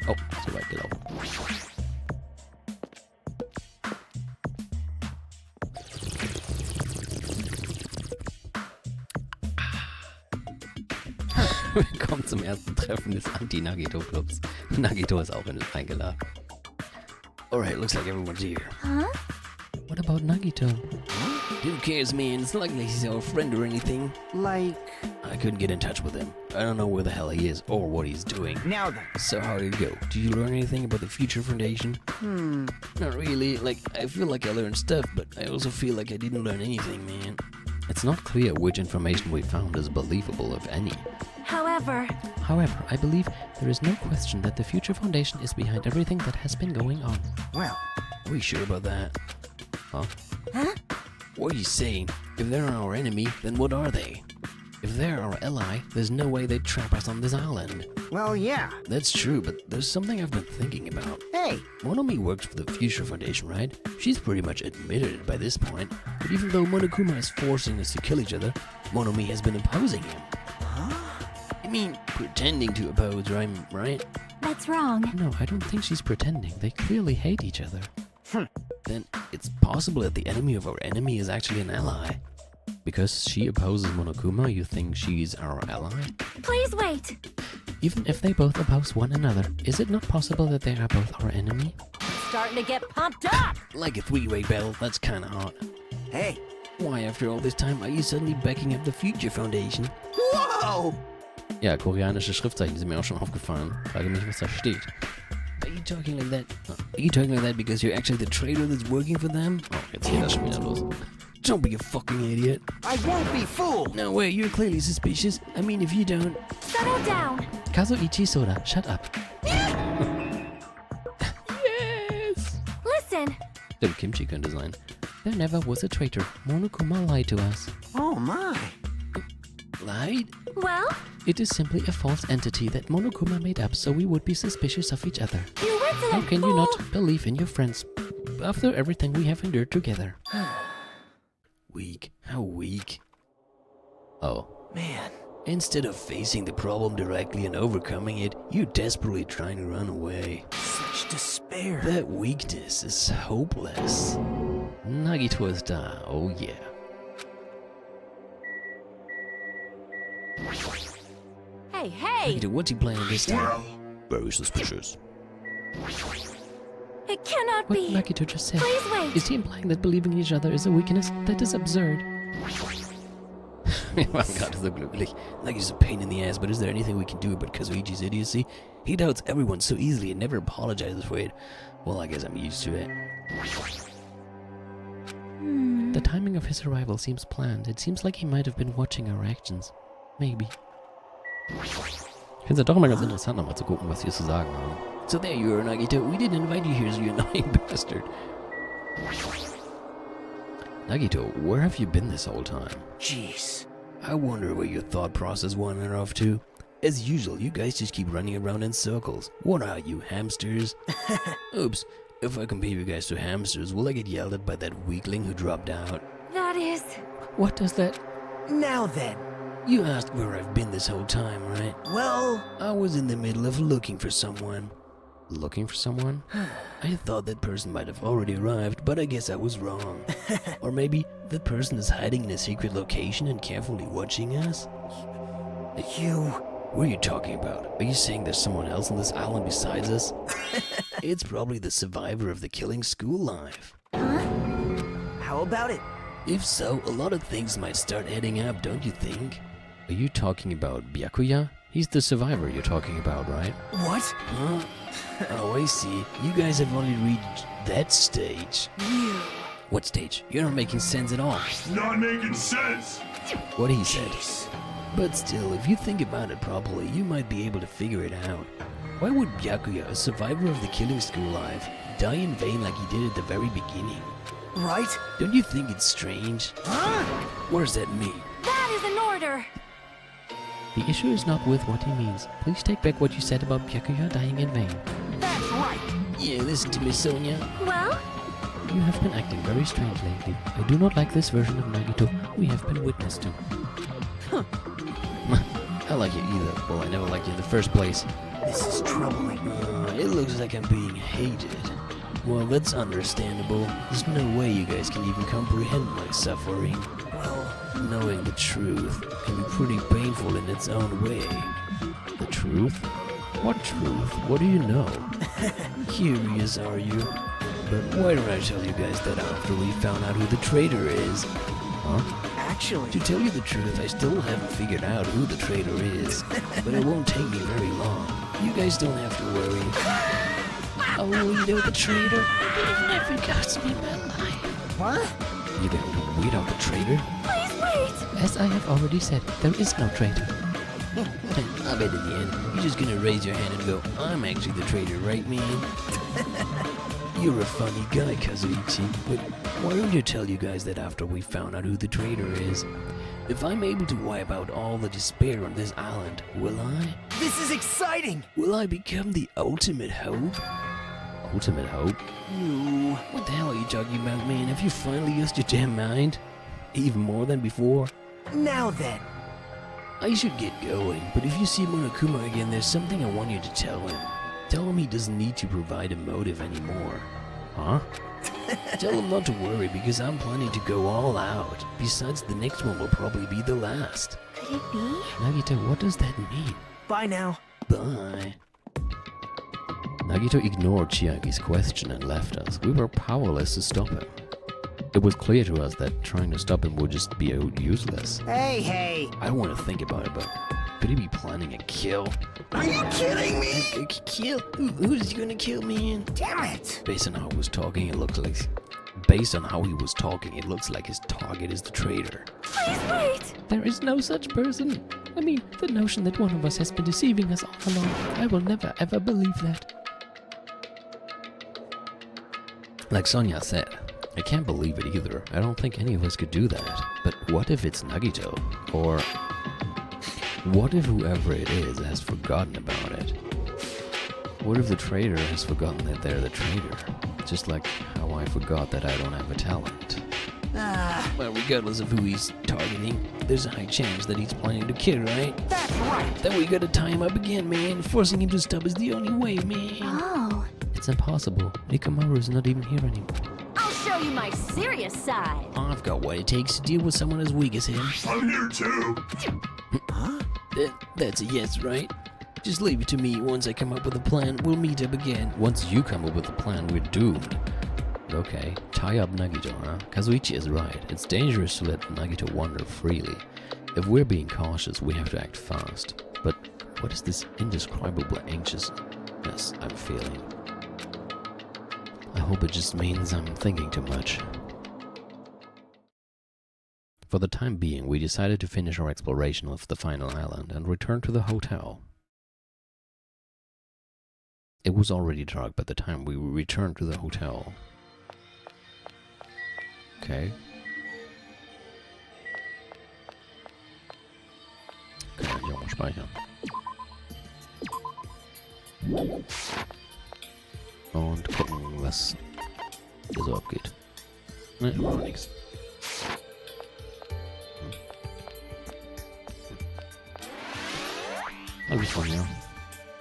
Oh, so weit gelaufen. Willkommen zum ersten Treffen des Anti-Nagito-Clubs. Nagito ist auch eingeladen. Alright, looks like everyone's here. Huh? What about Nagito? Who cares, man? It's not like he's our friend or anything. Like... I couldn't get in touch with him. I don't know where the hell he is or what he's doing. Now then. So how did it go? Did you learn anything about the Future Foundation? Not really. Like, I feel like I learned stuff, but I also feel like I didn't learn anything, man. It's not clear which information we found is believable, if any. However, I believe there is no question that the Future Foundation is behind everything that has been going on. Well. Are we sure about that? Huh? Huh? What are you saying? If they're our enemy, then what are they? If they're our ally, there's no way they'd trap us on this island. Well, yeah. That's true, but there's something I've been thinking about. Hey. Monomi works for the Future Foundation, right? She's pretty much admitted it by this point. But even though Monokuma is forcing us to kill each other, Monomi has been opposing him. Huh? I mean, pretending to oppose, right? that's wrong. No, I don't think she's pretending. They clearly hate each other. Then it's possible that the enemy of our enemy is actually an ally. Because she opposes Monokuma, you think she's our ally? Please wait. Even if they both oppose one another, is it not possible that they are both our enemy? Starting to get pumped up. Like a three-way battle, that's kinda hot. Hey. Why, after all this time, are you suddenly backing up the Future Foundation? Whoa! Ja, koreanische Schriftzeichen sind mir auch schon aufgefallen. Frage mich, was da steht. Are you talking like that? Are you talking like that because you're actually the traitor that's working for them? Oh, jetzt geht das schon wieder los. Don't be a fucking idiot. I won't be fooled. No way, you're clearly suspicious. I mean, if you don't... Settle down. Kazuichi Soda, shut up. Yes! Listen. Stimmt, Kimchi könnte sein. There never was a traitor. Monokuma lied to us. Oh my. Lied? Well, It is simply a false entity that Monokuma made up so we would be suspicious of each other. you insolent How can you fool. not believe in your friends after everything we have endured together? Weak. How weak. Oh. Man. Instead of facing the problem directly and overcoming it, you're desperately trying to run away. Such despair. That weakness is hopeless. Nagito is da, oh yeah. Hey. Nagito, what's he planning this time? Very suspicious. It cannot What be. Nagito just said. Please wait. Is he implying that believing in each other is a weakness? That is absurd. Wir waren gerade so glücklich. Nagito's a pain in the ass, but is there anything we can do about Kazuichi's idiocy? He doubts everyone so easily and never apologizes for it. Well, I guess I'm used to it. The timing of his arrival seems planned. It seems like he might have been watching our actions. Maybe. Ich finde es ja doch immer ganz interessant, nochmal zu gucken, was die zu sagen haben. So there you are, Nagito. We didn't invite you here, you annoying bastard. Nagito, where have you been this whole time? Jeez. I wonder where your thought process wandered off to. As usual, you guys just keep running around in circles. What are you, hamsters? Oops, if I compare you guys to hamsters, will I get yelled at by that weakling who dropped out? That is. What does that... Now then. You asked where I've been this whole time, right? Well... I was in the middle of looking for someone. Looking for someone? I thought that person might have already arrived, but I guess I was wrong. Or maybe that person is hiding in a secret location and carefully watching us? You... What are you talking about? Are you saying there's someone else on this island besides us? It's probably the survivor of the killing school life. How about it? If so, a lot of things might start adding up, don't you think? Are you talking about Byakuya? He's the survivor you're talking about, right? What? Huh? Oh, I see. You guys have only reached that stage. You... What stage? You're not making sense at all. Not making sense. What he said. Jeez. But still, if you think about it properly, you might be able to figure it out. Why would Byakuya, a survivor of the killing school life, die in vain like he did at the very beginning? Right? Don't you think it's strange? Huh? What does that mean? That is an order. The issue is not with what he means. Please take back what you said about Byakuya dying in vain. That's right. Yeah, listen to me, Sonia. Well, You have been acting very strange lately. I do not like this version of Nagito we have been witness to. Huh. I like you either. Well, I never liked you in the first place. This is troubling. it looks like I'm being hated. Well, that's understandable. There's no way you guys can even comprehend my suffering. Well, Knowing the truth can be pretty painful in its own way. The truth? What truth? What do you know? Curious, are you? But why don't I tell you guys that after we found out who the traitor is? Huh? actually, To tell you the truth, I still haven't figured out who the traitor is. But it won't take me very long. You guys don't have to worry. Oh, you know the traitor? You've never got me in my life. what? You're going to weed out the traitor? Please wait! As I have already said, there is no traitor. I bet in the end, you're just gonna raise your hand and go, I'm actually the traitor, right, man? You're a funny guy, Kazuichi, but why don't you tell you guys that after we found out who the traitor is? If I'm able to wipe out all the despair on this island, will I? This is exciting! Will I become the ultimate hope? Ultimate hope? You... What the hell are you talking about, man? Have you finally lost your damn mind? Even more than before? Now then. I should get going, but if you see Monokuma again, there's something I want you to tell him. Tell him he doesn't need to provide a motive anymore. Huh? Tell him not to worry, because I'm planning to go all out. Besides, the next one will probably be the last. Could it be? Nagito, what does that mean? Bye now. Bye. Nagito ignored Chiagi's question and left us. We were powerless to stop him. It was clear to us that trying to stop him would just be useless. Hey! I don't want to think about it, but could he be planning a kill? Are you kidding me? Kill? Who's he gonna kill, man? Damn it! Based on how he was talking, it looks like... Based on how he was talking, it looks like his target is the traitor. Please wait! There is no such person. I mean, the notion that one of us has been deceiving us all along. I will never ever believe that. Like Sonia said, I can't believe it either. I don't think any of us could do that. But what if it's Nagito? Or what if whoever it is has forgotten about it? What if the traitor has forgotten that they're the traitor? Just like how I forgot that I don't have a talent. Well, regardless of who he's targeting, there's a high chance that he's planning to kill, right? That's right! Then we gotta tie him up again, man. Forcing him to stop is the only way, man. Oh. It's impossible. Nikomaru's not even here anymore. I'll show you my serious side. I've got what it takes to deal with someone as weak as him. I'm here too. Huh? That's a yes, right? Just leave it to me. Once I come up with a plan, we'll meet up again. Once you come up with a plan, we're doomed. Okay, tie up Nagito, huh? Kazuichi is right. It's dangerous to let Nagito wander freely. If we're being cautious, we have to act fast. But what is this indescribable anxiousness I'm feeling? I hope it just means I'm thinking too much. For the time being, we decided to finish our exploration of the final island and return to the hotel. It was already dark by the time we returned to the hotel. Okay. Kann ich auch mal speichern. Und gucken, was hier so abgeht. Ne, immer noch nichts. Hallo Sonja.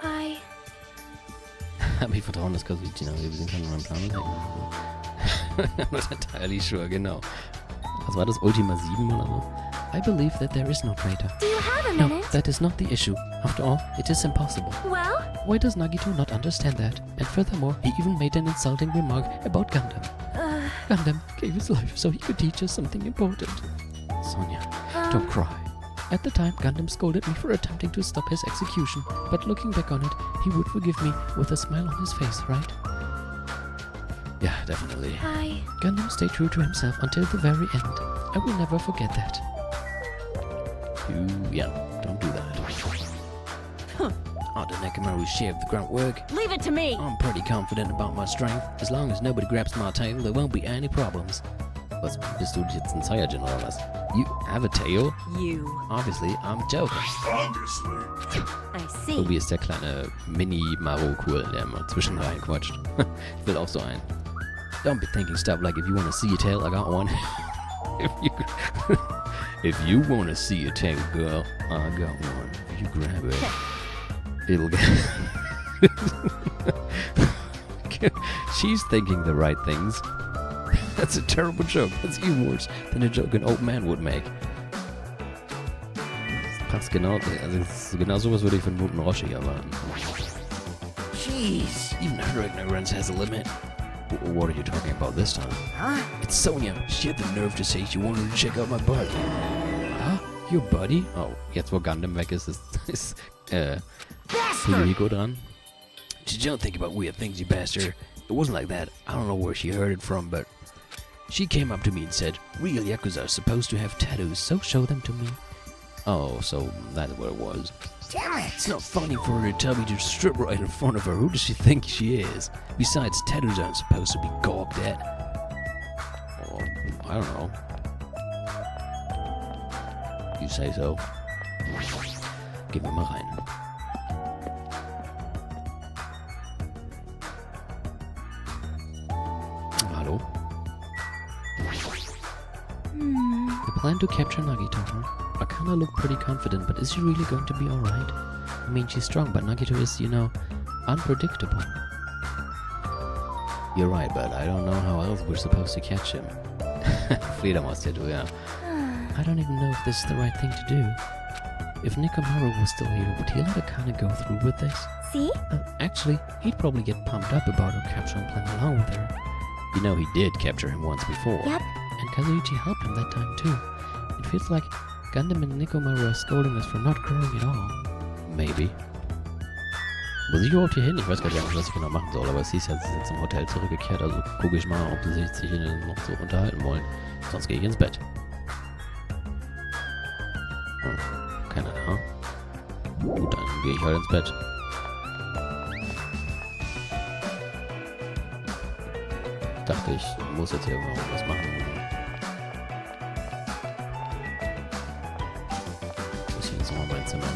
I... Hab ich Vertrauen, dass Kazuichi nachgesehen kann und meinen Plan ist. Not entirely sure, genau. Was war das? Ultima 7 oder so? I believe that there is no traitor. Do you have a No, minute? that is not the issue. After all, it is impossible. Well? Why does Nagito not understand that? And furthermore, he even made an insulting remark about Gundam. Gundam gave his life so he could teach us something important. Sonia, don't cry. At the time, Gundam scolded me for attempting to stop his execution, but looking back on it, he would forgive me with a smile on his face, right? Yeah, definitely. Gundam stayed true to himself until the very end. I will never forget that. Yeah, don't do that. Ardw Nekomaru's share of the grunt work. Leave it to me! I'm pretty confident about my strength. As long as nobody grabs my tail, there won't be any problems. Was bist du jetzt ein Saiyajin oder was? You have a tail? You. Obviously, I'm joking. Obviously. I see. Tobi ist der kleine Mini-Maro-Cool, der immer zwischen rein quatscht. Ich will auch so einen. Don't be thinking stuff like if you want to see a tail, I got one. If you want to see a tail, girl, I got one. If you grab it, it'll get... She's thinking the right things. That's a terrible joke. That's even worse than a joke an old man would make. Das passt genau, also genau sowas würde ich von Muten Roshi erwarten. Jeez. Even her ignorance has a limit. What are you talking about this time? Huh? It's Sonia. She had the nerve to say she wanted to check out my butt. Huh? Your buddy? Oh, jetzt wo Gundam weg ist Fuyuhiko dran. Just don't think about weird things, you bastard. It wasn't like that. I don't know where she heard it from, but she came up to me and said, real Yakuza are supposed to have tattoos, so show them to me. Oh, so that's what it was. Damn it. It's not funny for her to tell me to strip right in front of her. Who does she think she is? Besides, tattoos aren't supposed to be gawked at. Oh, I don't know. You say so. Gehen wir mal rein. Hallo? We plan to capture Nagito, huh? Akana looked pretty confident, but is she really going to be alright? I mean, she's strong, but Nagito is, you know, unpredictable. You're right, but I don't know how else we're supposed to catch him. Fledermaus-Tattoo, yeah. I don't even know if this is the right thing to do. If Nekomaru was still here, would he let Akana go through with this? See? Actually, he'd probably get pumped up about her capturing plan along with her. You know, he did capture him once before. Yep. And Kazuichi helped him that time too. It feels like Gundam and Nekomaru are scolding us for not growing at all. Maybe. Wo sind die überhaupt hier hin? Ich weiß gar nicht, was ich genau machen soll, aber es hieß ja, sie sind zum Hotel zurückgekehrt, also gucke ich mal, ob sie sich noch so unterhalten wollen. Sonst gehe ich ins Bett. Hm, keiner da. Gut, dann gehe ich halt ins Bett. Dachte ich, muss jetzt hier irgendwas machen. Ich muss jetzt nochmal mein Zimmer.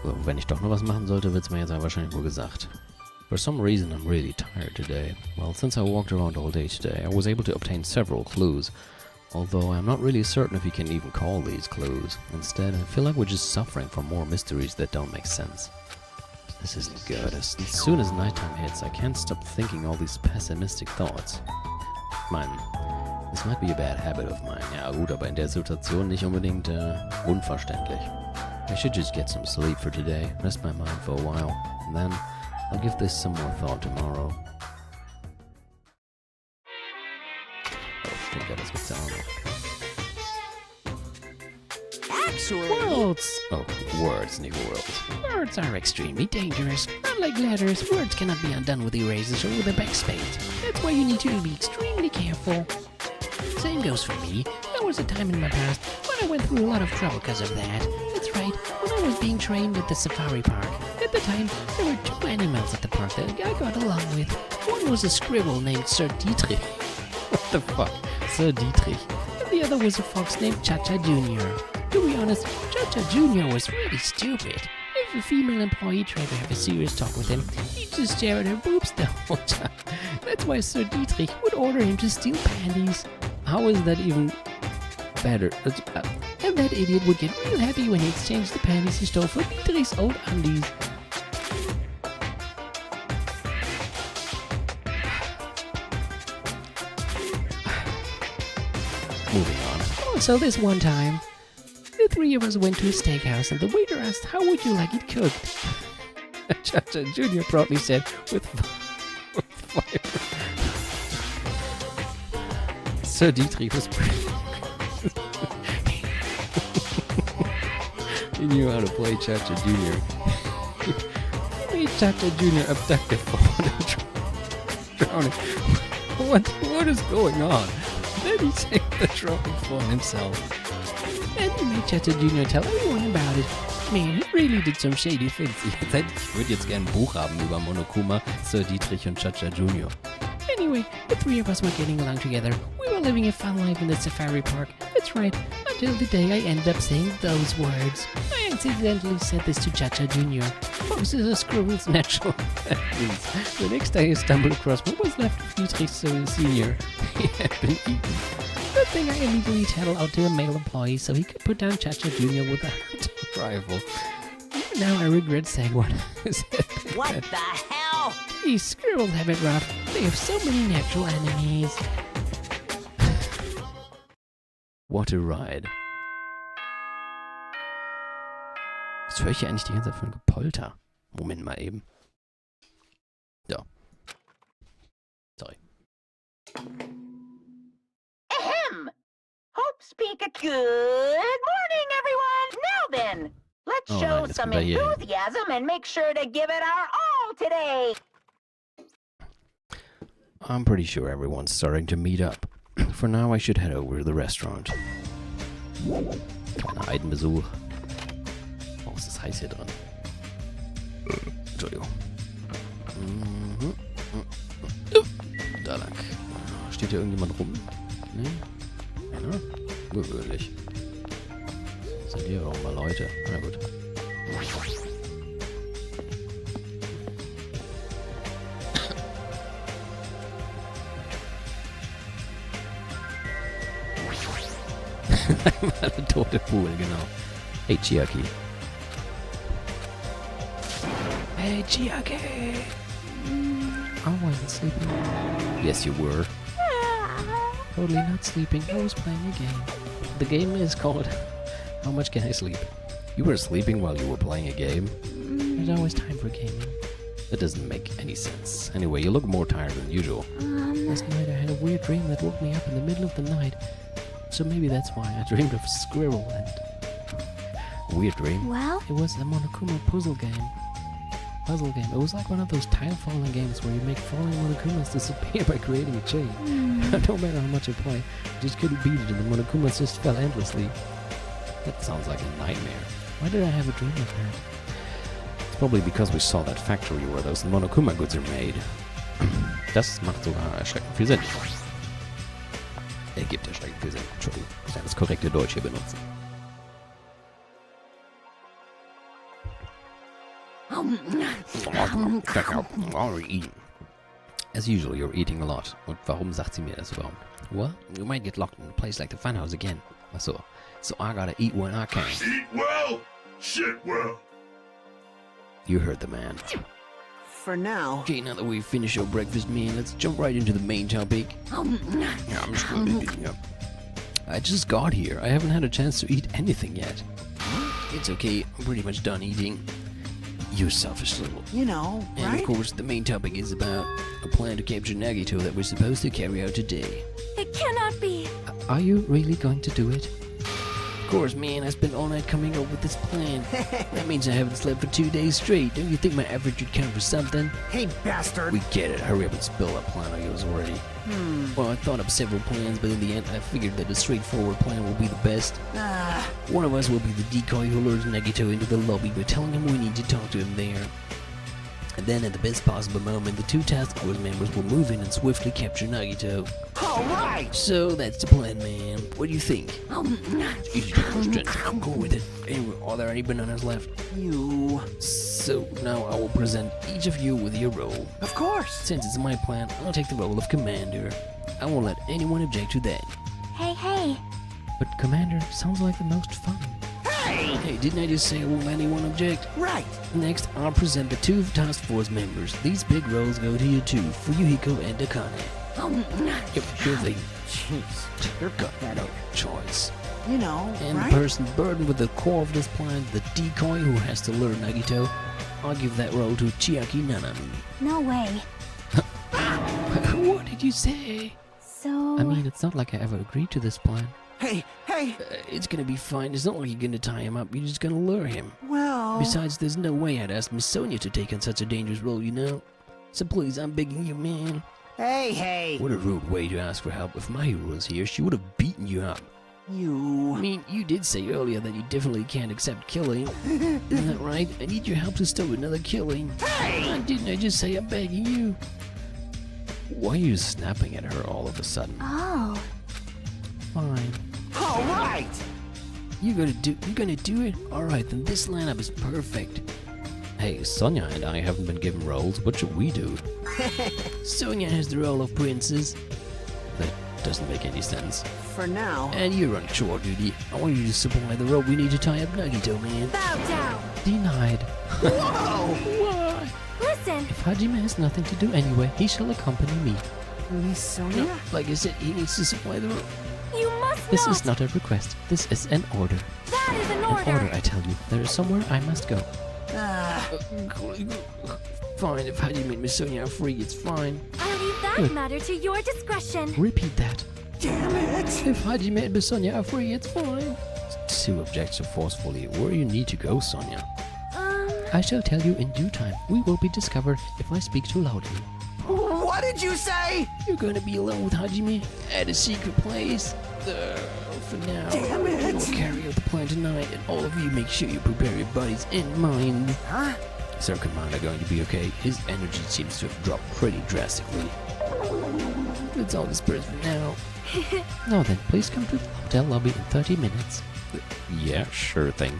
So, wenn ich doch noch was machen sollte, wird es mir jetzt aber wahrscheinlich wohl gesagt. For some reason, I'm really tired today. Well, since I walked around all day today, I was able to obtain several clues. Although I'm not really certain if you can even call these clues. Instead, I feel like we're just suffering from more mysteries that don't make sense. This isn't good. As soon as nighttime hits, I can't stop thinking all these pessimistic thoughts. This might be a bad habit of mine. Ja gut, aber in der Situation nicht unbedingt unverständlich. I should just get some sleep for today, rest my mind for a while, and then I'll give this some more thought tomorrow. Oh, stimmt ja, das gibt's ja auch noch. Actually. Worlds. Oh, words, nicht worlds. Words are extremely dangerous. Unlike letters, words cannot be undone with erasers or with a backspace. That's why you need to be extremely careful. Same goes for me. There was a time in my past when I went through a lot of trouble because of that. That's right, when I was being trained at the safari park. At the time, there were two animals at the park that I got along with. One was a scribble named Sir Dietrich. What the fuck? Sir Dietrich. And the other was a fox named Cha-Cha Jr. To be honest, Cha-Cha Jr. was really stupid. If a female employee tried to have a serious talk with him, he'd just stare at her boobs the whole time. That's why Sir Dietrich would order him to steal panties. How is that even better? And that idiot would get real happy when he exchanged the panties he stole for Dietrich's old undies. Moving on. So this one time, the three of us went to a steakhouse and the waiter asked, how would you like it cooked? Cha-Cha Jr. proudly said, with fire. Sir Dietrich was pretty... He knew how to play Cha-Cha Jr. He made Cha-Cha Jr. abduct the phone and drown it. What is going on? Then he saved the drowning phone himself. And he made Cha-Cha Jr. tell everyone about it. Man, he really did some shady things. Ich würde jetzt gerne ein Buch haben über Monokuma, Sir Dietrich und Cha-Cha Jr. Anyway, the three of us were getting along together. We were living a fun life in the safari park. That's right, until the day I ended up saying those words. I accidentally said this to Cha-Cha Jr. Foxes are squirrels' natural enemies. The next day I stumbled across what was left of Dietrich Senior. He had been eaten. That's thing I immediately tattled out to a male employee so he could put down Chacha Jr. with a rifle. Now I regret saying what I said. What the hell? These squirrels have it rough. They have so many natural enemies. What a ride. Was höre ich hier eigentlich die ganze Zeit für ein Gepolter? Moment mal eben. So. Sorry. Ahem! Hope speak a good morning, everyone! Now then, let's Oh, show nein, jetzt some kommt er hier hin. enthusiasm and make sure to give it our all today! I'm pretty sure everyone's starting to meet up. For now, I should head over to the restaurant. Kleiner Heidenbesuch. Oh, ist das heiß hier dran. Entschuldigung. Da lang. Steht hier irgendjemand rum? Nee? Ja, gewöhnlich. Sind hier auch mal Leute. Na gut. Einmal der tote Pool, genau. Hey, Chiaki. Hey, Chiaki! I wasn't sleeping. Yes, you were. Totally not sleeping. I was playing a game. The game is called How Much Can I Sleep? You were sleeping while you were playing a game? There's always time for gaming. That doesn't make any sense. Anyway, you look more tired than usual. Last night I had a weird dream that woke me up in the middle of the night. So maybe that's why I dreamed of a squirrel and Weird dream. Well, it was a Monokuma puzzle game. It was like one of those tile falling games where you make falling Monokumas disappear by creating a chain. No matter how much I play, I just couldn't beat it and the Monokumas just fell endlessly. That sounds like a nightmare. Why did I have a dream like that? It's probably because we saw that factory where those Monokuma goods are made. Das macht sogar erschreckend viel Sinn. Ergibt erschreckend viel Sinn. Entschuldigung, ich muss das korrekte Deutsch hier benutzen. As usual, you're eating a lot. Und warum sagt sie mir das überhaupt? What? You might get locked in a place like the funhouse again. Ach so. So I gotta eat when I can. Eat well, shit well. You heard the man. for now. Okay, now that we've finished our breakfast, man, let's jump right into the main topic. Yeah, I'm just gonna eating up. I just got here. I haven't had a chance to eat anything yet. It's okay. I'm pretty much done eating. You selfish little. You know, And right? of course, the main topic is about a plan to capture Nagito that we're supposed to carry out today. It cannot be. Are you really going to do it? Of course, man, I spent all night coming up with this plan. That means I haven't slept for 2 days straight. Don't you think my effort should count for something? Hey, bastard! We get it. Hurry up and spill that plan of yours already. Well, I thought up several plans, but in the end, I figured that a straightforward plan will be the best. Ah, One of us will be the decoy who lures Nagito into the lobby by telling him we need to talk to him there. And then, at the best possible moment, the two task force members will move in and swiftly capture Nagito. all right! So, that's the plan, man. What do you think? Easy to understand. I'm cool with it. Anyway, are there any bananas left? You... So, now I will present each of you with your role. Of course! Since it's my plan, I'll take the role of commander. I won't let anyone object to that. Hey. But Commander sounds like the most fun. Hey! Hey, didn't I just say I won't let anyone object? Right! Next, I'll present the two task force members. These big roles go to you two, Fuyuhiko and Akane. Yep, sure thing. Jeez, you're pathetic. Choice. You know, And right? the person burdened with the core of this plan, the decoy who has to lure Nagito, I'll give that role to Chiaki Nanami. No way. What did you say? So... I mean, it's not like I ever agreed to this plan. Hey, It's gonna be fine. It's not like you're gonna tie him up. You're just gonna lure him. well... Besides, there's no way I'd ask Miss Sonia to take on such a dangerous role, you know? So please, I'm begging you, man. Hey! What a rude way to ask for help. If my hero was here, she would have beaten you up. I You... mean, you did say earlier that you definitely can't accept killing. Isn't that right? I need your help to stop another killing. Hey! Didn't I just say I'm begging you? Why are you snapping at her all of a sudden? Oh. Fine. All right! You gonna do it? Alright, then this lineup is perfect. Hey, Sonia and I haven't been given roles. What should we do? Sonia has the role of princess. That doesn't make any sense. for now. And you're on chore duty. I want you to supply the rope we need to tie up Nagito, man. Bow down. Denied. Whoa! Why? Listen. If Hajime has nothing to do anyway, he shall accompany me. Miss Sonia? Like I said, he needs to supply the rope. You must This not. is not a request. This is an order. That is an An order. order, I tell you. There is somewhere I must go. Fine, if Hajime and Miss Sonia are free, it's fine. I'll leave that Good. matter to your discretion. Repeat that. Damn it! If Hajime and Miss Sonia are free, it's fine. Sue objects so forcefully. Where you need to go, Sonia? I shall tell you in due time. We will be discovered if I speak too loudly. What did you say? You're gonna be alone with Hajime at a secret place. For now, Damn it. we'll carry out the plan tonight, and all of you make sure you prepare your bodies and minds. Huh? Is our commander going to be okay? His energy seems to have dropped pretty drastically. Let's all disperse for now. Now then, please come to the hotel lobby in 30 minutes. Yeah, sure thing.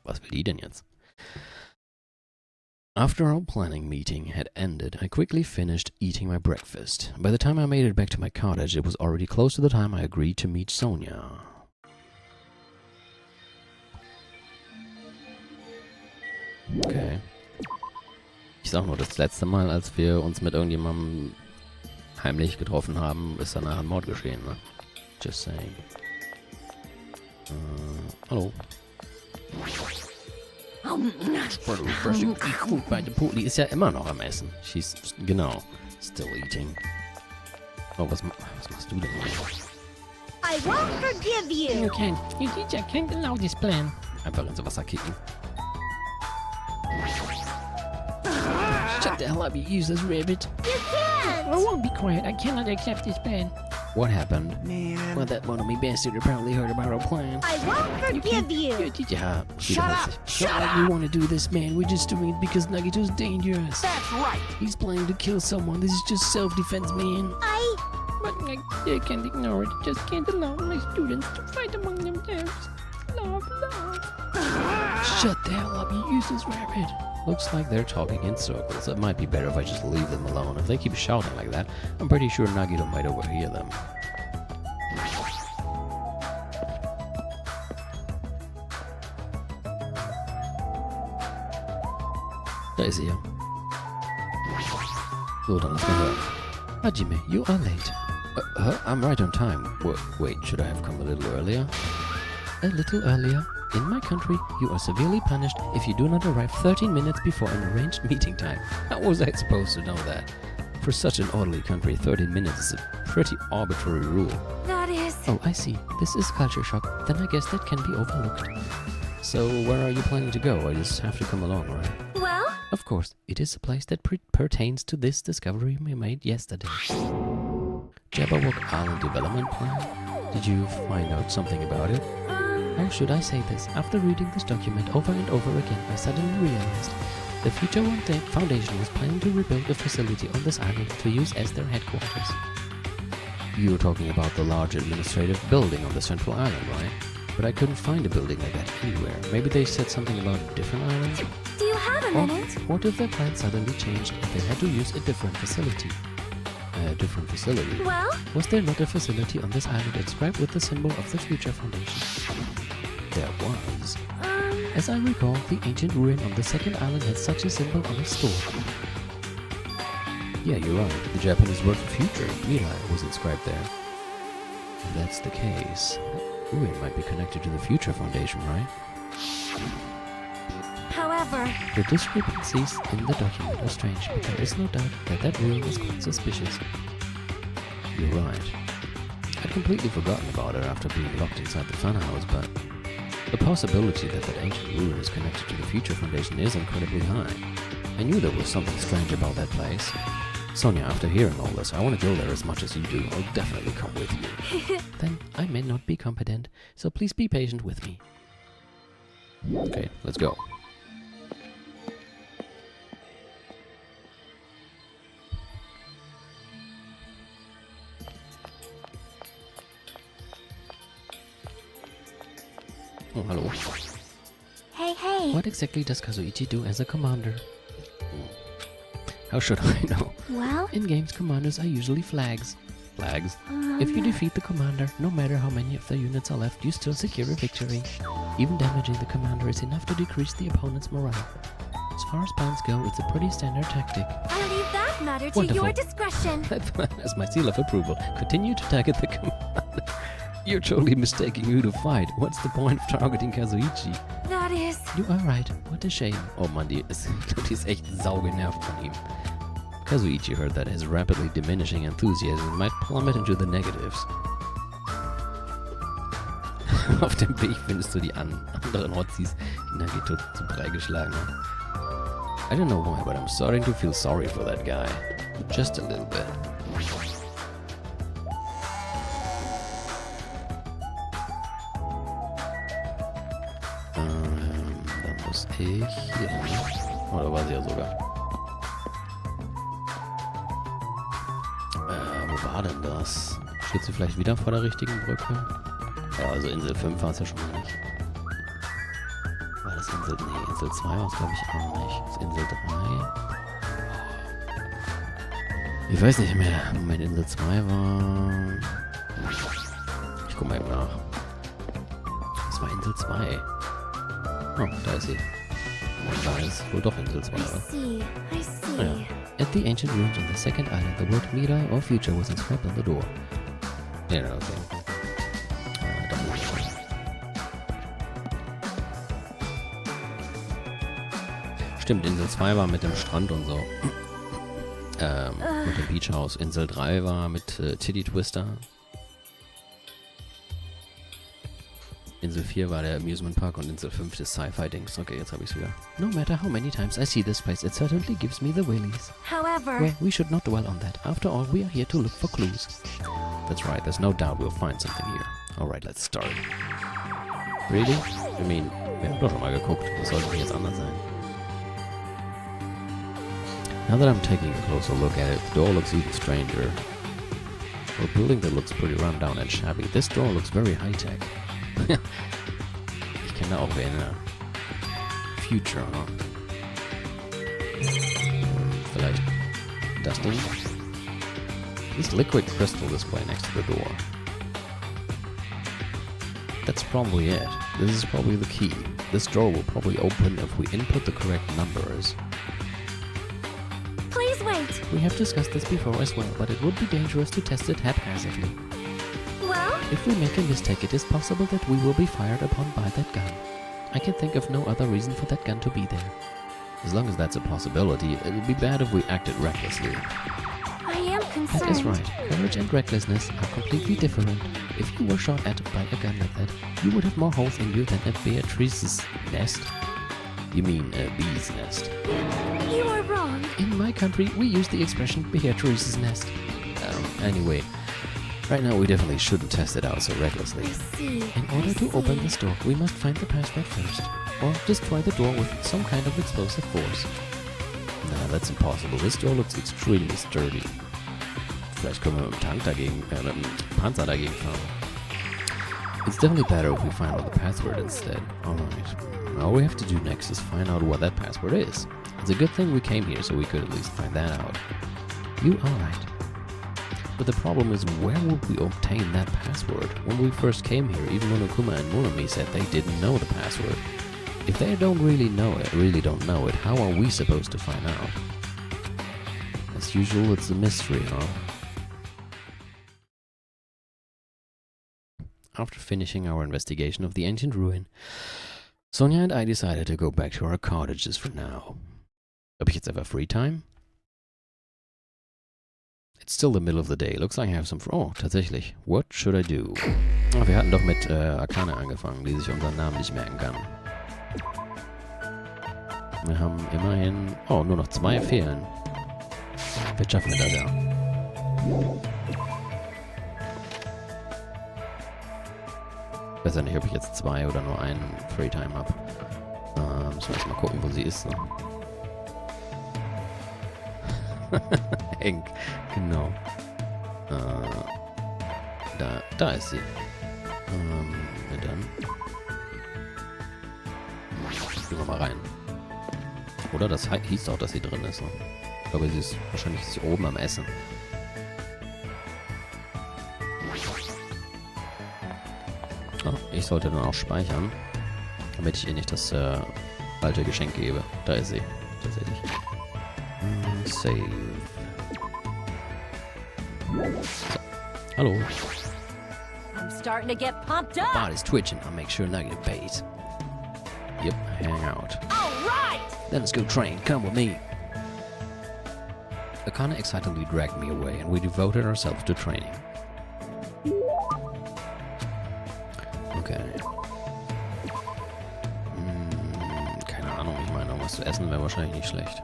Was will die denn jetzt? After our planning meeting had ended, I quickly finished eating my breakfast. By the time I made it back to my cottage, it was already close to the time I agreed to meet Sonia. Okay. Ich sag nur, das letzte Mal, als wir uns mit irgendjemandem heimlich getroffen haben, ist danach ein Mord geschehen, ne? Just saying. Hallo. Refreshing food by the pool. Die ist ja immer noch am Essen. She's, genau, still eating. Oh, was machst du denn hier? I won't forgive you. You can't. Your teacher can't allow this plan. Einfach ins Wasser kicken. Shut the hell up, you useless rabbit. You can't. I won't be quiet. I cannot accept this plan. What happened? Man. Well, that one of me bastard apparently heard about our plan. I won't forgive you. Your teacher. Ja, Shut up! Shut Not like up! we want to do this, man. We're just doing it because Nagito's dangerous. That's right! He's planning to kill someone. This is just self-defense, man. But I can't ignore it. Just can't allow my students to fight among themselves. Love, love. shut the hell up, you useless rabbit. Looks like they're talking in circles. It might be better if I just leave them alone. If they keep shouting like that, I'm pretty sure Nagito might overhear them. Da ist sie ja. So, dann lass mal hören. Hajime, you are late. I'm right on time. Wait, should I have come a little earlier? A little earlier? In my country, you are severely punished if you do not arrive 13 minutes before an arranged meeting time. How was I supposed to know that? For such an orderly country, 13 minutes is a pretty arbitrary rule. That is... Oh, I see. This is culture shock. Then I guess that can be overlooked. So, where are you planning to go? I just have to come along, right? Well, Of course, it is a place that pertains to this discovery we made yesterday. Jabberwock Island Development Plan? Did you find out something about it? How should I say this? After reading this document over and over again, I suddenly realized the Future Foundation was planning to rebuild a facility on this island to use as their headquarters. You're talking about the large administrative building on the central island, right? But I couldn't find a building like that anywhere. Maybe they said something about different islands? do you have a Or minute? what if their plan suddenly changed and they had to use a different facility? A different facility? Well, Was there not a facility on this island inscribed with the symbol of the Future Foundation? There was. As I recall, the ancient ruin on the second island had such a symbol on its door. Yeah, you're right. The Japanese word for future, Mirai, was inscribed there. If that's the case, that ruin might be connected to the Future Foundation, right? however, The discrepancies in the document are strange, but there is no doubt that that ruin is quite suspicious. You're right. I'd completely forgotten about it after being locked inside the funhouse, but the possibility that that ancient ruin is connected to the Future Foundation is incredibly high. I knew there was something strange about that place. Sonia, after hearing all this, I want to go there as much as you do. I'll definitely come with you. Then I may not be competent, so please be patient with me. Okay, let's go. Oh, hello. hey. What exactly does Kazuichi do as a commander? How should I know? Well, In games, commanders are usually flags. flags. If you defeat the commander, no matter how many of their units are left, you still secure a victory. Even damaging the commander is enough to decrease the opponent's morale. As far as plans go, it's a pretty standard tactic. I'll leave that matter to Wonderful. your discretion. That plan has my seal of approval. Continue to target the commander. You're totally mistaking who to fight. What's the point of targeting Kazuichi? That is... You are right. What a shame. Oh Mann, die ist echt saugenervt von ihm. Kazuichi heard that his rapidly diminishing enthusiasm might plummet into the negatives. Auf dem Weg findest du die anderen Hotzis, die Nagito zu Brei geschlagen haben. I don't know why, but I'm starting to feel sorry for that guy. Just a little bit. Dann muss ich hier hin. Oder war sie ja sogar. Wo war denn das? Steht sie vielleicht wieder vor der richtigen Brücke? Ja, also Insel 5 war es ja schon mal nicht. War das Insel... Nee, Insel 2 war es glaube ich auch nicht. Das ist Insel 3. Ich weiß nicht mehr. Moment, Insel 2 war... Ich guck mal eben nach. Das war Insel 2. Oh, da ist sie. Und da ist wohl doch Insel 2, I oder? see. I see. Ah, ja. At the ancient ruins on the second island, the word Mirai or future was inscribed on the door. Ja, okay. Da ist es schon. Stimmt, Insel 2 war mit dem Strand und so. Mit dem Beach House. Insel 3 war mit Titty Twister. Insel 4 war der Amusement Park und Insel 5 das Sci-Fi-Dings. Okay, jetzt habe ich es wieder. No matter how many times I see this place, it certainly gives me the willies. However... Well, we should not dwell on that. After all, we are here to look for clues. That's right, there's no doubt we'll find something here. Alright, let's start. Really? I mean, wir haben doch schon mal geguckt. Was sollte denn jetzt anders sein? Now that I'm taking a closer look at it, the door looks even stranger. For a building that looks pretty run down and shabby, this door looks very high-tech. Ich kenne da auch wen, ja. Future, huh? Vielleicht das Ding? This liquid crystal display next to the door. That's probably it. This is probably the key. This door will probably open if we input the correct numbers. Please wait. We have discussed this before as well, but it would be dangerous to test it haphazardly. Well, If we make a mistake, it is possible that we will be fired upon by that gun. I can think of no other reason for that gun to be there. As long as that's a possibility, it would be bad if we acted recklessly. I am concerned. That is right. Courage and recklessness are completely different. If you were shot at by a gun like that, you would have more holes in you than a Beatrice's nest. You mean a bee's nest? You are wrong. In my country, we use the expression Beatrice's nest. Anyway, right now we definitely shouldn't test it out so recklessly. I see. In order to open this door, we must find the password first, or destroy the door with some kind of explosive force. Nah, that's impossible. This door looks extremely sturdy. Vielleicht können wir mit dem Tank dagegen, mit dem Panzer dagegen fahren. It's definitely better if we find out the password instead. Alright. All we have to do next is find out what that password is. It's a good thing we came here so we could at least find that out. You are right. But the problem is, where would we obtain that password? When we first came here, even Monokuma and Monami said they didn't know the password. If they don't really know it, how are we supposed to find out? As usual, it's a mystery, huh? After finishing our investigation of the ancient ruin, Sonia and I decided to go back to our cottages for now. Habe ich jetzt einfach free time? It's still the middle of the day. Looks like I have some... Oh, tatsächlich. What should I do? Ah, wir hatten doch mit Akane angefangen, die sich unseren Namen nicht merken kann. Wir haben immerhin... Oh, nur noch 2 fehlen. Wir schaffen das ja. Ich weiß ja nicht, ob ich jetzt 2 oder nur einen Freetime habe. Müssen wir erst mal gucken, wo sie ist. Ne? Henk, genau. Da ist sie. Na dann. Gehen wir mal rein. Oder? Das hieß doch, dass sie drin ist. Ne? Ich glaube, sie ist wahrscheinlich oben am Essen. Oh, ich sollte dann auch speichern, damit ich ihr nicht das falsche Geschenk gebe. Da ist sie. Tatsächlich. Save. So. Hallo. I'm starting to get pumped up. Body's twitching. I'll make sure negative base. Yep, hang out. All right. Then let's go train. Come with me. Akana excitedly dragged me away, and we devoted ourselves to training. Okay. Keine Ahnung, ich meine, was zu essen wäre wahrscheinlich nicht schlecht.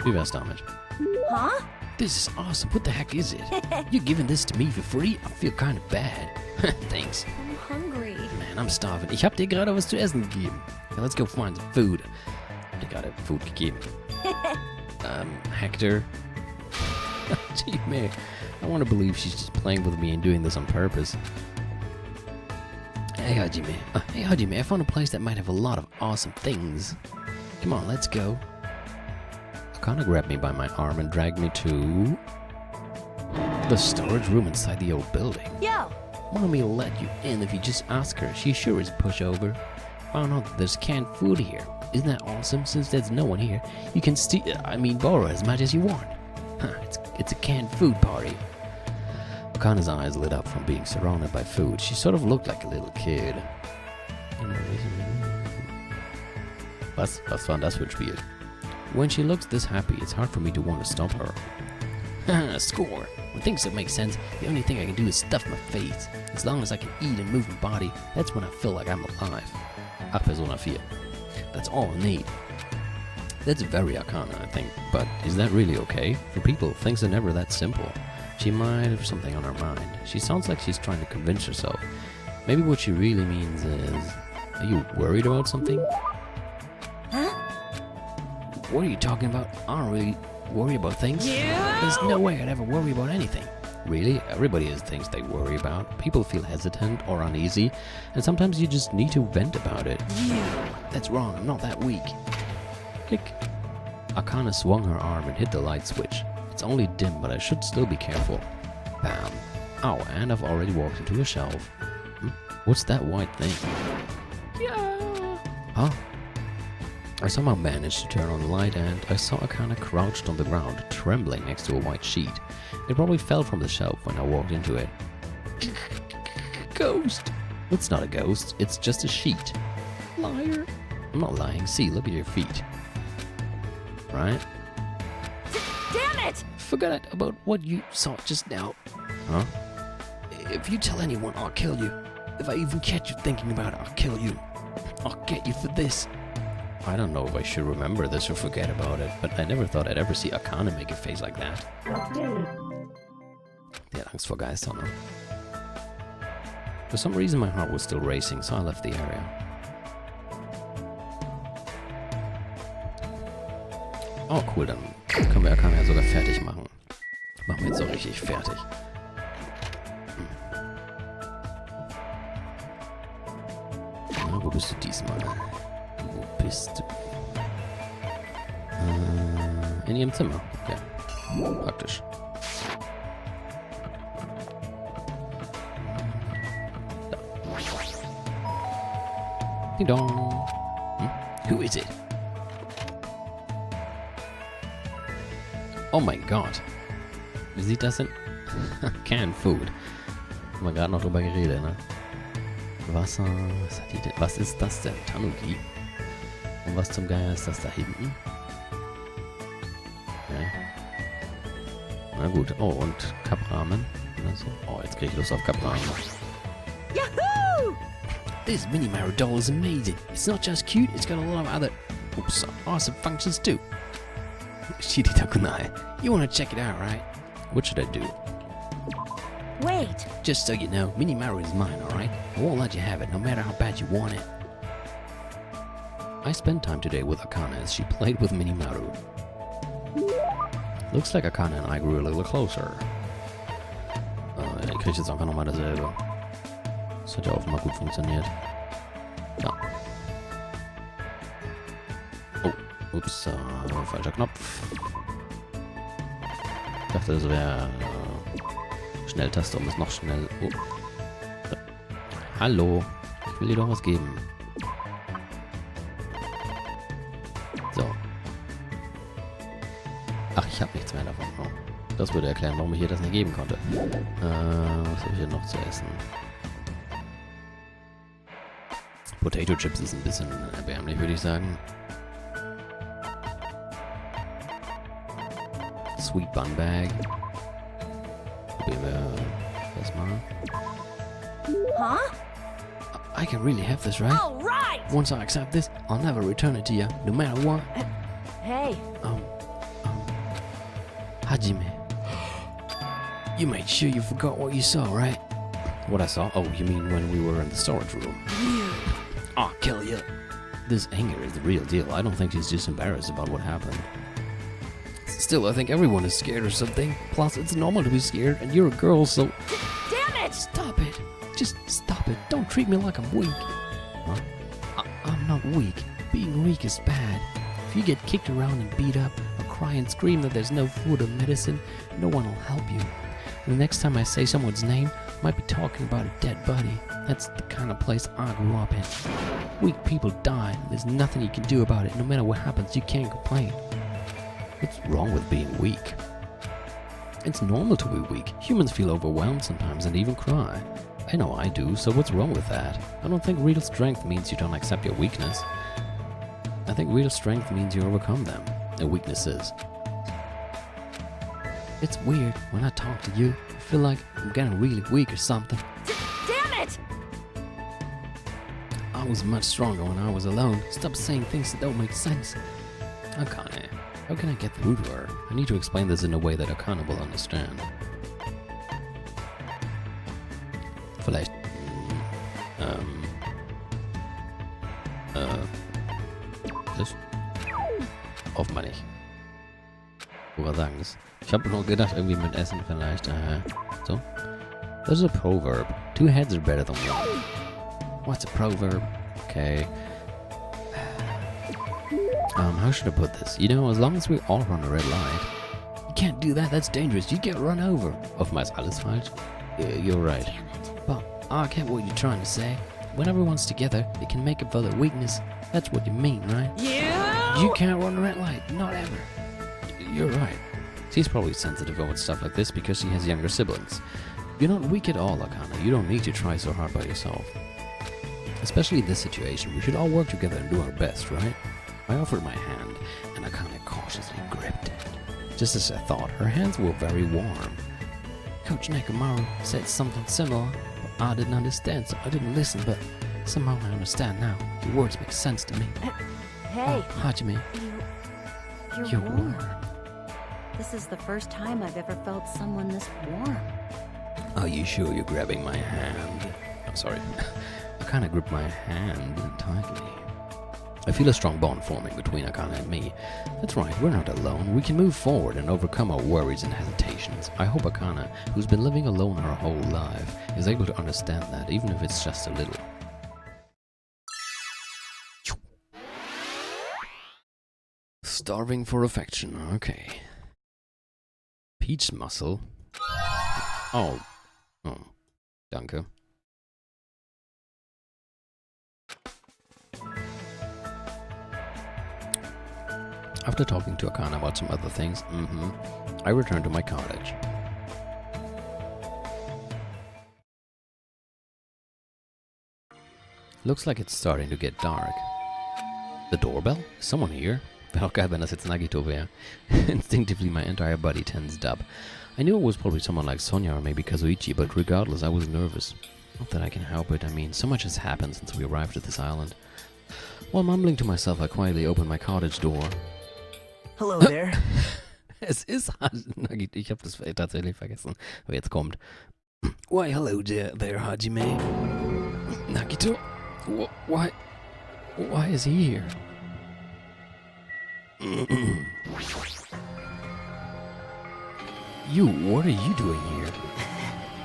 Wie wär's damit? Huh? This is awesome. What the heck is it? You're giving this to me for free? I feel kind of bad. Thanks. I'm hungry. Man, I'm starving. Ich hab dir gerade was zu essen gegeben. Now let's go find some food. Ich hab dir gerade Food gegeben. Hector. Gee, man. I want to believe she's just playing with me and doing this on purpose. Hey, Hajime. Hey, Hajime, I found a place that might have a lot of awesome things. Come on, let's go. Akana grabbed me by my arm and dragged me to the storage room inside the old building. Yo. Mommy will let you in if you just ask her. She sure is a pushover. Found out that there's canned food here. Isn't that awesome? Since there's no one here, you can borrow as much as you want. Huh, it's a canned food party. Akana's eyes lit up from being surrounded by food. She sort of looked like a little kid. Was war das für ein Spiel? When she looks this happy, it's hard for me to want to stop her. Score! When things don't make sense, the only thing I can do is stuff my face. As long as I can eat and move my body, that's when I feel like I'm alive. Persona 4. That's all I need. That's very Akana, I think. But is that really okay? For people, things are never that simple. She might have something on her mind. She sounds like she's trying to convince herself. Maybe what she really means is... Are you worried about something? Huh? What are you talking about? I don't really worry about things. There's no way I'd ever worry about anything. Really? Everybody has things they worry about. People feel hesitant or uneasy, and sometimes you just need to vent about it. That's wrong, I'm not that weak. Click. Akana swung her arm and hit the light switch. It's only dim, but I should still be careful. Bam. Ow, and I've already walked into a shelf. What's that white thing? Yeah. Huh? I somehow managed to turn on the light, and I saw Akana crouched on the ground, trembling next to a white sheet. It probably fell from the shelf when I walked into it. Ghost! It's not a ghost, it's just a sheet. Liar. I'm not lying. See, look at your feet. Right? Damn it! Forgot about what you saw just now. Huh? If you tell anyone, I'll kill you. If I even catch you thinking about it, I'll kill you. I'll get you for this. I don't know if I should remember this or forget about it, but I never thought I'd ever see Akana make a face like that. Die hat Angst vor Geistern, ne? For some reason my heart was still racing, so I left the area. Oh cool, dann können wir Akana ja sogar fertig machen. Machen wir jetzt so richtig fertig. Na, wo bist du diesmal? Wo bist du? In ihrem Zimmer. Okay. Praktisch. Da. Ding dong. Who is it? Oh mein Gott. Wie sieht das denn? Canned Food. Haben wir gerade noch drüber geredet, ne? Wasser. Was hat die denn? Was ist das denn? Tanuki? Und was zum Geier ist das da hinten? Ja. Na gut. Oh, und Kapramen. So. Oh, jetzt kriege ich Lust auf Kapramen. Yahoo! This Mini Maru doll is amazing. It's not just cute, it's got a lot of other awesome functions too. Shiritakunai. You want to check it out, right? What should I do? Wait. Just so you know, Mini Maru is mine, alright? I won't let you have it, no matter how bad you want it. I spent time today with Akana as she played with Mini Maru. Looks like Akana and I grew a little closer. Ich krieg jetzt einfach nochmal dasselbe. Das hat ja offenbar gut funktioniert. Ja. Oh, ups, falscher Knopf. Ich dachte, das wäre Schnelltaste, um es noch schnell... Oh. Hallo. Ich will dir doch was geben. So. Ach, ich habe nichts mehr davon. Oh. Das würde erklären, warum ich ihr das nicht geben konnte. Was habe ich hier noch zu essen? Potato Chips ist ein bisschen erbärmlich, würde ich sagen. Sweet Bun Bag. Probieren wir das mal. Huh? I can really have this, right? All right! Once I accept this, I'll never return it to you, no matter what. Hey, Hajime. You made sure you forgot what you saw, right? What I saw? Oh, you mean when we were in the storage room? I'll kill you. This anger is the real deal. I don't think she's just embarrassed about what happened. Still, I think everyone is scared or something. Plus, it's normal to be scared, and you're a girl, so... damn it! Stop it. Just stop it. Don't treat me like I'm weak. Huh? I'm not weak. Being weak is bad. If you get kicked around and beat up, or cry and scream that there's no food or medicine, no one will help you. And the next time I say someone's name, I might be talking about a dead body. That's the kind of place I grew up in. Weak people die. There's nothing you can do about it. No matter what happens, you can't complain. What's wrong with being weak? It's normal to be weak. Humans feel overwhelmed sometimes and even cry. I know I do, so what's wrong with that? I don't think real strength means you don't accept your weakness. I think real strength means you overcome them, their weaknesses. It's weird, when I talk to you, I feel like I'm getting really weak or something. Damn it! I was much stronger when I was alone. Stop saying things that don't make sense. Akane, how can I get through to her? I need to explain this in a way that Akane will understand. Vielleicht, das? Offenbar nicht. Ich wollte sagen, das. Ich habe nur gedacht, irgendwie mit Essen vielleicht, so. There's a proverb. 2 heads are better than one. What's a proverb? Okay. How should I put this? You know, as long as we all run a red light. You can't do that, that's dangerous. You get run over. Offenbar ist alles falsch. Yeah, you're right. Damn it. But I get what you're trying to say. When everyone's together, they can make up for their weakness. That's what you mean, right? You can't run a red light, not ever. You're right. She's probably sensitive about stuff like this because she has younger siblings. You're not weak at all, Akane. You don't need to try so hard by yourself. Especially in this situation, we should all work together and do our best, right? I offered my hand, and Akane cautiously gripped it. Just as I thought, her hands were very warm. Coach Nekomaru said something similar, but I didn't understand, so I didn't listen, but somehow I understand now. Your words make sense to me. Hey, Hajime, you're warm. This is the first time I've ever felt someone this warm. are you sure you're grabbing my hand? I'm sorry. I kind of gripped my hand tightly. I feel a strong bond forming between Akane and me. That's right, we're not alone. We can move forward and overcome our worries and hesitations. I hope Akane, who's been living alone her whole life, is able to understand that, even if it's just a little. Starving for affection, okay. Peach muscle. Oh. Danke. After talking to Akane about some other things, I returned to my cottage. Looks like it's starting to get dark. The doorbell? Is someone here? Wäre auch geil, wenn das jetzt Nagito wäre. Instinctively, my entire body tensed up. I knew it was probably someone like Sonya or maybe Kazuichi, but regardless, I was nervous. Not that I can help it. I mean, so much has happened since we arrived at this island. While mumbling to myself, I quietly opened my cottage door. Hello there. Es ist Nagito. Ich habe das tatsächlich vergessen. Aber jetzt kommt. Why, hello there, Hajime. Nagito? Why is he here? You, what are you doing here?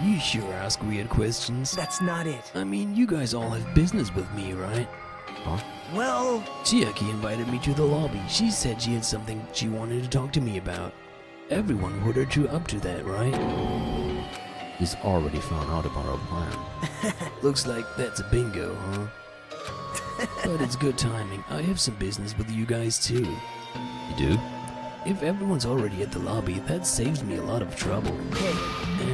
You sure ask weird questions. That's not it. I mean, you guys all have business with me, right? Huh? Well, Chiaki invited me to the lobby. She said she had something she wanted to talk to me about. Everyone ordered you up to that, right? He's already found out about our plan. Looks like that's a bingo, huh? But it's good timing. I have some business with you guys too. You do? If everyone's already at the lobby, that saves me a lot of trouble. Okay.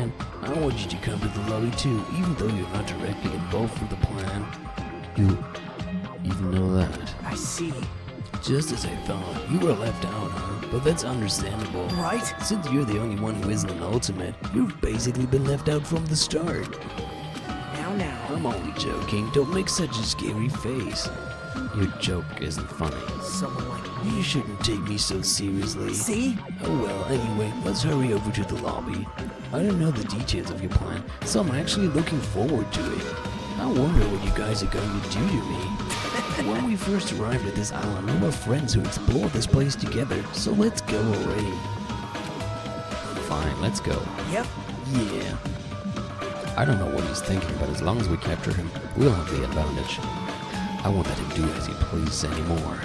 And I want you to come to the lobby too, even though you're not directly involved with the plan. You even know that? I see. Just as I thought, you were left out, huh? But that's understandable. Right? Since you're the only one who isn't an ultimate, you've basically been left out from the start. Now. I'm only joking. Don't make such a scary face. Your joke isn't funny. Someone like me. You shouldn't take me so seriously. See? Oh well, anyway, let's hurry over to the lobby. I don't know the details of your plan, so I'm actually looking forward to it. I wonder what you guys are going to do to me. When we first arrived at this island, we were friends who explored this place together, so let's go already. Fine, let's go. Yep. Yeah. I don't know what he's thinking, but as long as we capture him, we'll have the advantage. I won't let him do as he pleases anymore.